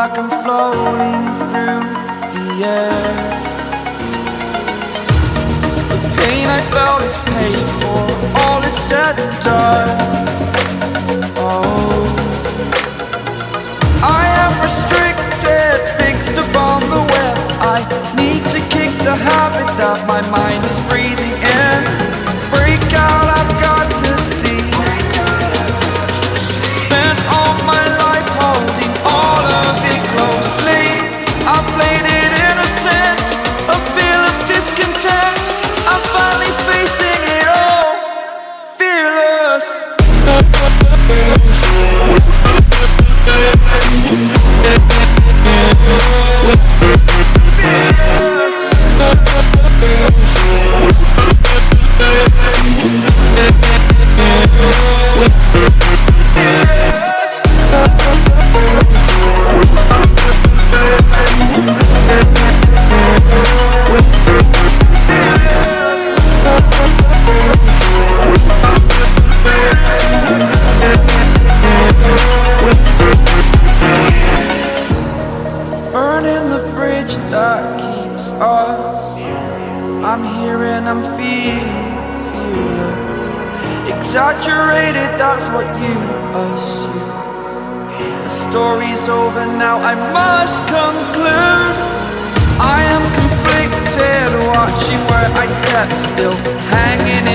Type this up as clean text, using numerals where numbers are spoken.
like I'm floating through the air. The pain I felt is paid for, all is said and done. Oh, I am restricted, fixed upon the web. I need to kick the habit that my mind is breathing in. Break out, I've got to see. Spent all my life holding all of it closely. I played it innocent, a feel of discontent. I'm finally facing it all, fearless. Burning the bridge that keeps us. I'm here and I'm feeling fearless. Exaggerated, that's what you assume. The story's over now, I must conclude. I am conflicted, watching where I step, still hanging